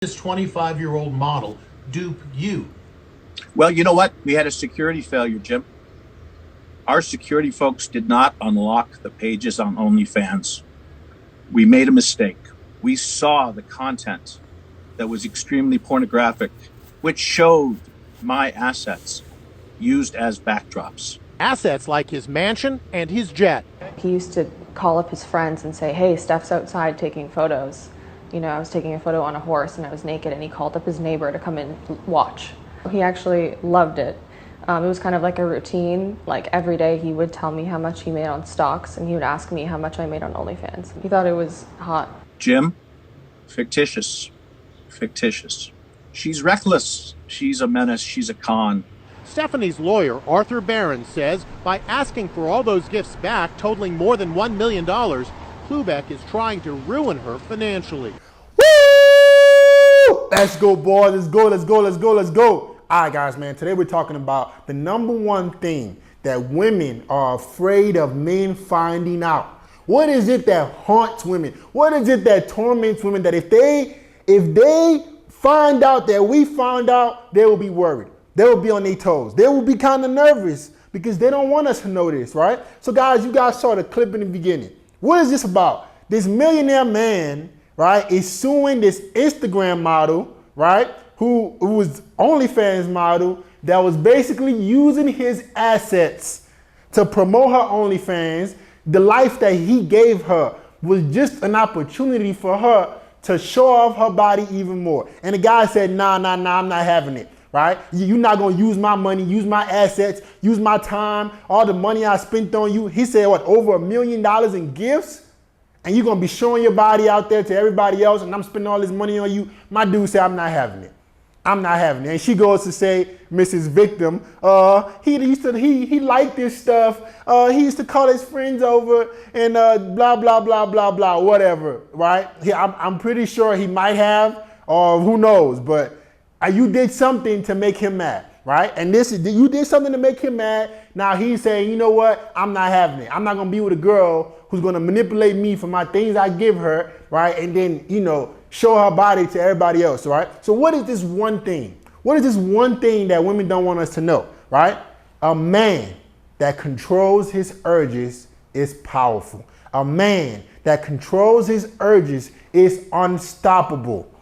this 25-year-old model dupe you? Well, you know what? We had a security failure, Jim. Our security folks did not unlock the pages on OnlyFans. We made a mistake. We saw the content that was extremely pornographic, which showed my assets used as backdrops. Assets like his mansion and his jet. He used to call up his friends and say, hey, Steph's outside taking photos. You know, I was taking a photo on a horse and I was naked, and he called up his neighbor to come and watch. He actually loved it. It was kind of like a routine. Like every day he would tell me how much he made on stocks, and he would ask me how much I made on OnlyFans. He thought it was hot. Jim, fictitious. She's reckless. She's a menace. She's a con. Stephanie's lawyer, Arthur Barron, says by asking for all those gifts back, totaling more than $1 million, Klubeck is trying to ruin her financially. Woo! Let's go, boys. Let's go. All right, guys, man. Today we're talking about the number one thing that women are afraid of men finding out. What is it that haunts women? What is it that torments women that if they find out that we found out, they will be worried. They will be on their toes. They will be kind of nervous because they don't want us to know this, right? So guys, you guys saw the clip in the beginning. What is this about? This millionaire man, right, is suing this Instagram model, right, who was OnlyFans model that was basically using his assets to promote her OnlyFans. The life that he gave her was just an opportunity for her to show off her body even more. And the guy said, nah, I'm not having it, right? You're not gonna use my money, use my assets, use my time, all the money I spent on you. He said, what, over $1 million in gifts? And you're gonna be showing your body out there to everybody else, and I'm spending all this money on you. My dude said, I'm not having it. And she goes to say, Mrs. Victim, he liked this stuff. He used to call his friends over and blah, blah, whatever, right? I'm pretty sure he might have, or who knows, but you did something to make him mad, right? And you did something to make him mad. Now he's saying, you know what? I'm not having it. I'm not gonna be with a girl who's gonna manipulate me for my things I give her, right? And then, show her body to everybody else, right? So what is this one thing? What is this one thing that women don't want us to know, right? A man that controls his urges is powerful. A man that controls his urges is unstoppable.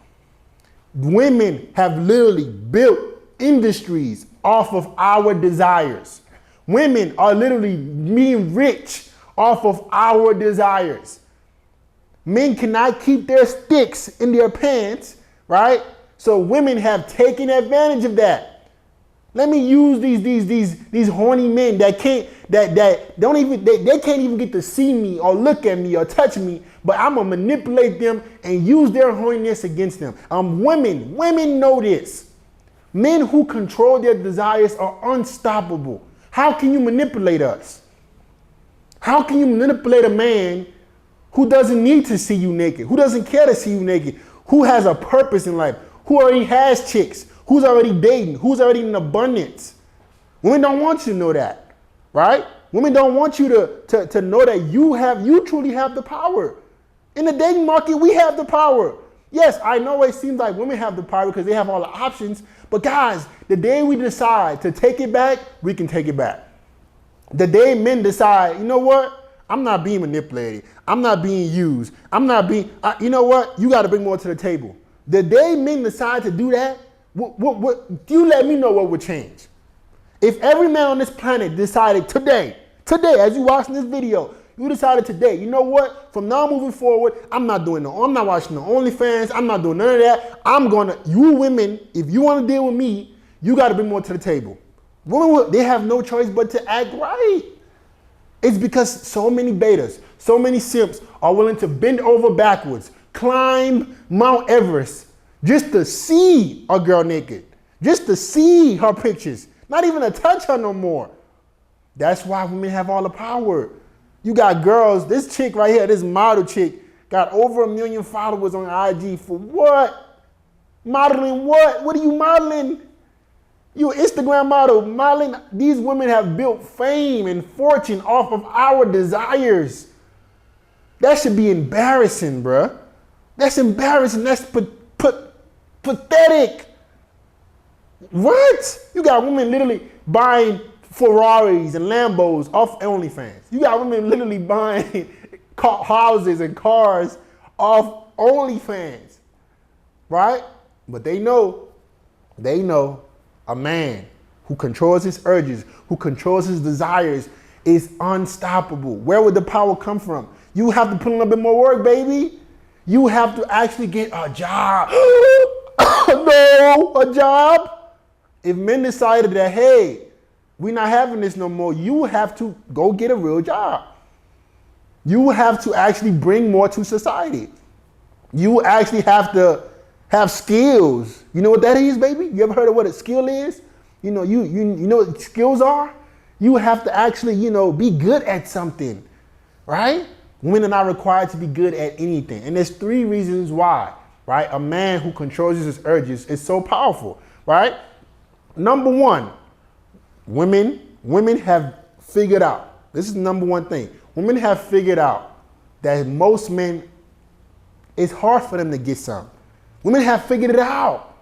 Women have literally built industries off of our desires. Women are literally being rich off of our desires. Men cannot keep their sticks in their pants, right? So women have taken advantage of that. Let me use these horny men that can't even get to see me or look at me or touch me, but I'm gonna manipulate them and use their horniness against them. Women know this. Men who control their desires are unstoppable. How can you manipulate us? How can you manipulate a man who doesn't need to see you naked, who doesn't care to see you naked, who has a purpose in life, who already has chicks, who's already dating, who's already in abundance? Women don't want you to know that, right? Women don't want you to know that you truly have the power. In the dating market, we have the power. Yes, I know it seems like women have the power because they have all the options, but guys, the day we decide to take it back, we can take it back. The day men decide, you know what? I'm not being manipulated. I'm not being used. I'm not being, you know what? You got to bring more to the table. The day men decide to do that, you let me know what would change. If every man on this planet decided today, as you watching this video, you decided today, you know what? From now moving forward, I'm not watching no OnlyFans. I'm not doing none of that. You women, if you want to deal with me, you got to bring more to the table. Women, they have no choice but to act right. It's because so many betas, so many simps are willing to bend over backwards, climb Mount Everest, just to see a girl naked, just to see her pictures, not even to touch her no more. That's why women have all the power. You got girls, this chick right here, this model chick, got over 1 million followers on IG for what? Modeling what? What are you modeling? You an Instagram model, modeling. These women have built fame and fortune off of our desires. That should be embarrassing, bruh. That's embarrassing. That's pathetic. What? You got women literally buying Ferraris and Lambos off OnlyFans. You got women literally buying houses and cars off OnlyFans, right? But they know a man who controls his urges, who controls his desires, is unstoppable. Where would the power come from? You have to put in a little bit more work, baby. You have to actually get a job. No, a job. If men decided that, hey, we're not having this no more, you have to go get a real job. You have to actually bring more to society. You actually have to have skills. You know what that is, baby? You ever heard of what a skill is? You know what skills are? You have to actually, be good at something, right? Women are not required to be good at anything. And there's 3 reasons why, right? A man who controls his urges is so powerful, right? Number 1, women have figured out, this is the number 1 thing. Women have figured out that most men, it's hard for them to get some. Women have figured it out.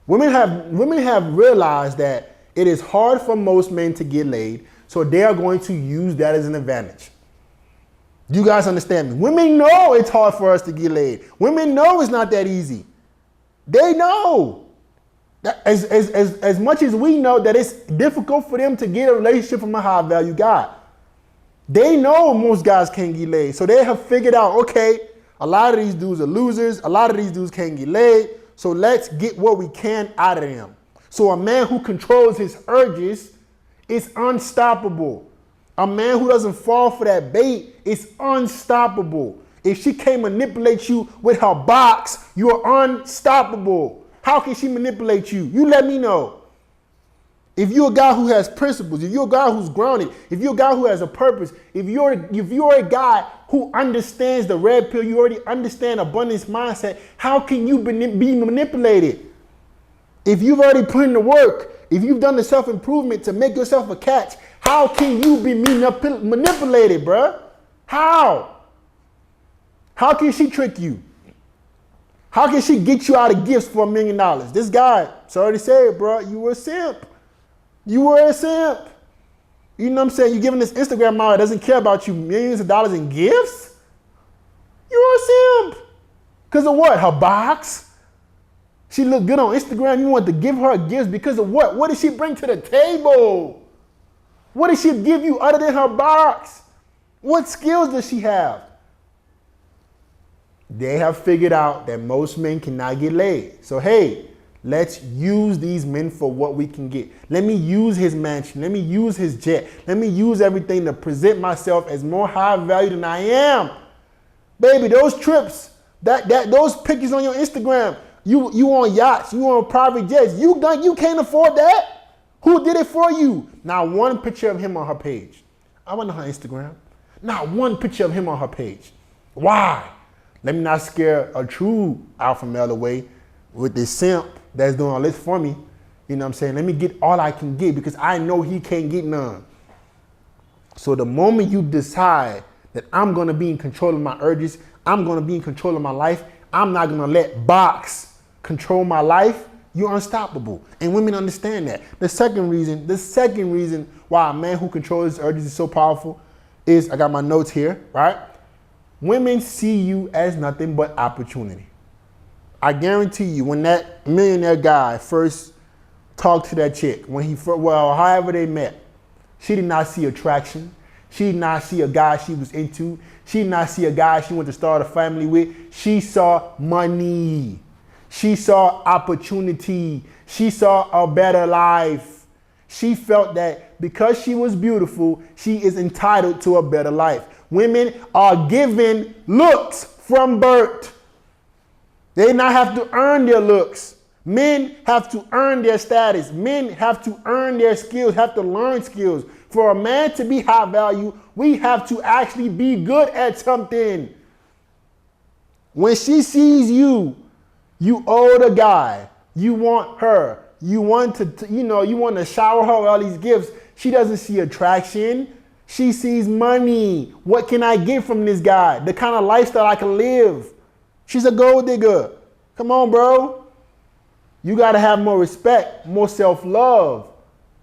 Women have realized that it is hard for most men to get laid, so they are going to use that as an advantage. You guys understand me? Women know it's hard for us to get laid. Women know it's not that easy. They know. That as much as we know that it's difficult for them to get a relationship from a high value guy. They know most guys can't get laid. So they have figured out, okay, a lot of these dudes are losers. A lot of these dudes can't get laid. So let's get what we can out of them. So a man who controls his urges is unstoppable. A man who doesn't fall for that bait is unstoppable. If she can't manipulate you with her box, you're unstoppable. How can she manipulate you? You let me know. If you're a guy who has principles, if you're a guy who's grounded, if you're a guy who has a purpose, if you're a guy who understands the red pill, you already understand abundance mindset, how can you be manipulated? If you've already put in the work, if you've done the self-improvement to make yourself a catch, how can you be manipulated, bruh? How? How can she trick you? How can she get you out of gifts for $1 million? This guy, sorry to say it, bro, you were a simp. You were a simp. You know what I'm saying? You're giving this Instagram model that doesn't care about you millions of dollars in gifts? You're a simp. Because of what? Her box? She looked good on Instagram. You want to give her gifts because of what? What did she bring to the table? What did she give you other than her box? What skills does she have? They have figured out that most men cannot get laid. So, hey, let's use these men for what we can get. Let me use his mansion. Let me use his jet. Let me use everything to present myself as more high value than I am. Baby, those trips, those pictures on your Instagram, you on yachts, you on private jets, you can't afford that. Who did it for you? Not one picture of him on her page. I went on her Instagram. Not one picture of him on her page. Why? Let me not scare a true alpha male away with this simp that's doing all this for me. You know what I'm saying? Let me get all I can get because I know he can't get none. So the moment you decide that I'm going to be in control of my urges, I'm going to be in control of my life, I'm not going to let box control my life, you're unstoppable. And women understand that. The second reason why a man who controls his urges is so powerful is, I got my notes here, right? Women see you as nothing but opportunity. I guarantee you, when that millionaire guy first talked to that chick, however they met, she did not see attraction. She did not see a guy she was into. She did not see a guy she wanted to start a family with. She saw money. She saw opportunity. She saw a better life. She felt that because she was beautiful, she is entitled to a better life. Women are given looks from birth. They not have to earn their looks. Men have to earn their status. Men have to earn their skills, have to learn skills. For a man to be high value, we have to actually be good at something. When she sees you, you owe the guy. You want her. You want to shower her with all these gifts. She doesn't see attraction. She sees money. What can I get from this guy? The kind of lifestyle I can live. She's a gold digger. Come on, bro. You got to have more respect, more self-love,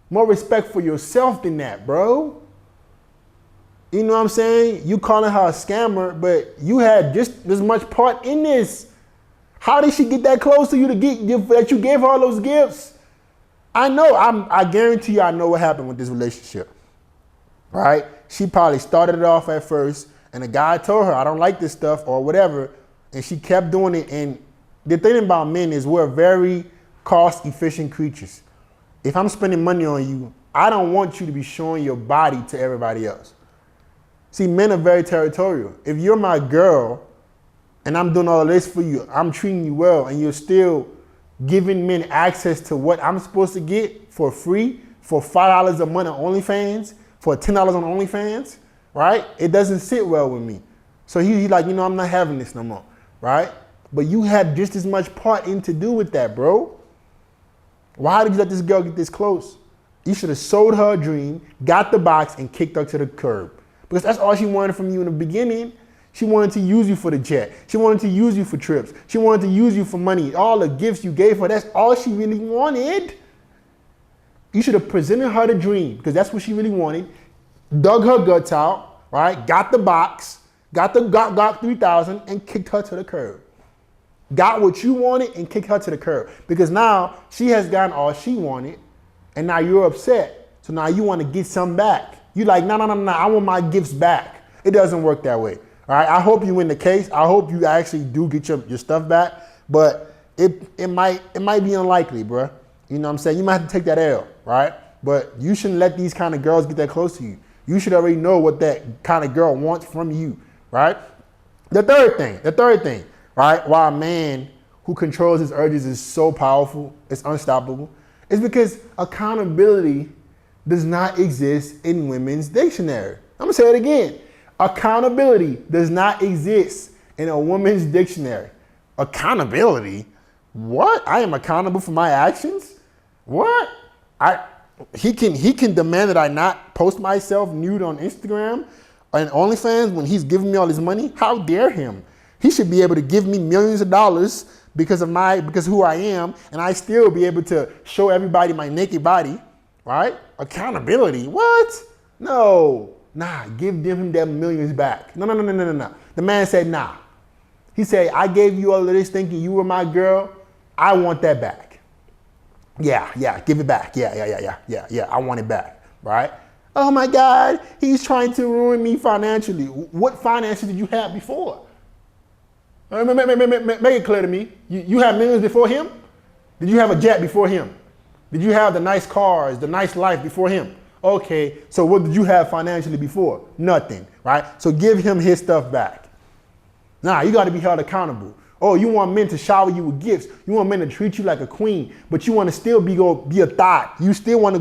more respect for yourself than that, bro. You know what I'm saying? You calling her a scammer, but you had just as much part in this. How did she get that close to you to give that you gave her all those gifts? I know, I guarantee you I know what happened with this relationship, right? She probably started it off at first and the guy told her, I don't like this stuff or whatever. And she kept doing it. And the thing about men is we're very cost efficient creatures. If I'm spending money on you, I don't want you to be showing your body to everybody else. See, men are very territorial. If you're my girl and I'm doing all this for you, I'm treating you well, and you're still giving men access to what I'm supposed to get for free, for $5 a month on OnlyFans, for $10 on OnlyFans, right? It doesn't sit well with me. So he's like, you know, I'm not having this no more, right? But you had just as much part in to do with that, bro. Why did you let this girl get this close? You should have sold her a dream, got the box, and kicked her to the curb. Because that's all she wanted from you in the beginning. She wanted to use you for the jet. She wanted to use you for trips. She wanted to use you for money. All the gifts you gave her, that's all she really wanted. You should have presented her the dream, because that's what she really wanted. Dug her guts out, right? Got the box, got the got 3,000, and kicked her to the curb. Got what you wanted and kicked her to the curb. Because now she has gotten all she wanted, and now you're upset. So now you want to get some back. You're like, no, I want my gifts back. It doesn't work that way. All right, I hope you win the case. I hope you actually do get your stuff back, but it might be unlikely, bro. You know what I'm saying? You might have to take that L, right? But you shouldn't let these kind of girls get that close to you. You should already know what that kind of girl wants from you, right? The third thing, right? Why a man who controls his urges is so powerful, it's unstoppable, is because accountability does not exist in women's dictionary. I'm gonna say it again. Accountability does not exist in a woman's dictionary. Accountability? What? I am accountable for my actions? What? He can demand that I not post myself nude on Instagram and OnlyFans when he's giving me all his money? How dare him? He should be able to give me millions of dollars because of who I am, and I still be able to show everybody my naked body, right? Accountability? What? No. Nah, give him them millions back. No. The man said, nah. He said, I gave you all of this thinking you were my girl. I want that back. Yeah, give it back. Yeah, I want it back, right? Oh my God, he's trying to ruin me financially. What finances did you have before? Make it clear to me. You had millions before him? Did you have a jet before him? Did you have the nice cars, the nice life before him? Okay, so what did you have financially before? Nothing, right? So give him his stuff back. Nah, you got to be held accountable. Oh, you want men to shower you with gifts. You want men to treat you like a queen, but you want to still be a thought. You still want to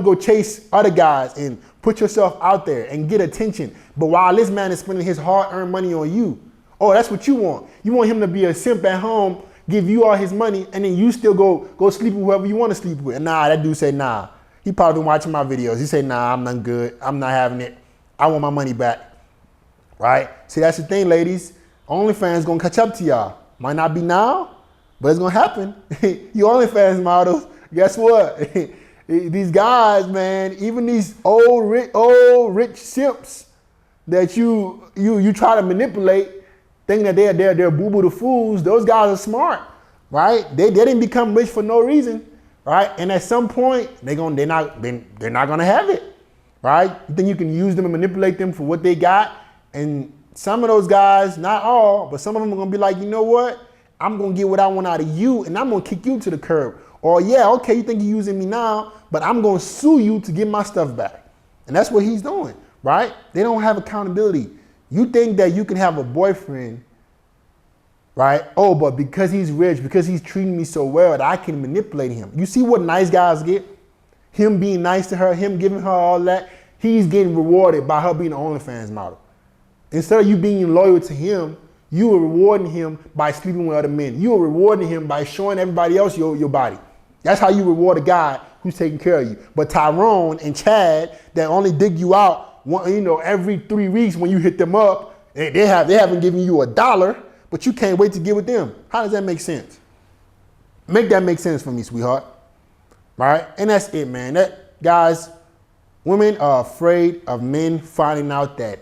go chase other guys and put yourself out there and get attention. But while this man is spending his hard-earned money on you, oh, that's what you want. You want him to be a simp at home, give you all his money, and then you still go sleep with whoever you want to sleep with. And nah, that dude said nah. He probably been watching my videos. He said, nah, I'm not good. I'm not having it. I want my money back, right? See, that's the thing, ladies. OnlyFans gonna catch up to y'all. Might not be now, but it's gonna happen. You OnlyFans models, guess what? These guys, man, even these old rich simps that you try to manipulate, thinking that they're boo-boo the fools, those guys are smart, right? They didn't become rich for no reason. Right, and at some point they're not gonna have it, right? You think you can use them and manipulate them for what they got, and some of those guys, not all, but some of them are gonna be like, you know what? I'm gonna get what I want out of you, and I'm gonna kick you to the curb. Or yeah, okay, you think you're using me now, but I'm gonna sue you to get my stuff back, and that's what he's doing, right? They don't have accountability. You think that you can have a boyfriend, right? Oh, but because he's rich, because he's treating me so well, that I can manipulate him. You see what nice guys get? Him being nice to her, him giving her all that, he's getting rewarded by her being an OnlyFans model. Instead of you being loyal to him, you are rewarding him by sleeping with other men. You are rewarding him by showing everybody else your body. That's how you reward a guy who's taking care of you. But Tyrone and Chad that only dig you out, every 3 weeks when you hit them up, they haven't given you $1. But you can't wait to get with them. How does that make sense? Make that make sense for me, sweetheart. All right? And that's it, man. Guys, women are afraid of men finding out that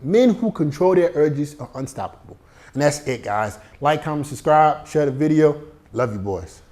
men who control their urges are unstoppable. And that's it, guys. Like, comment, subscribe, share the video. Love you, boys.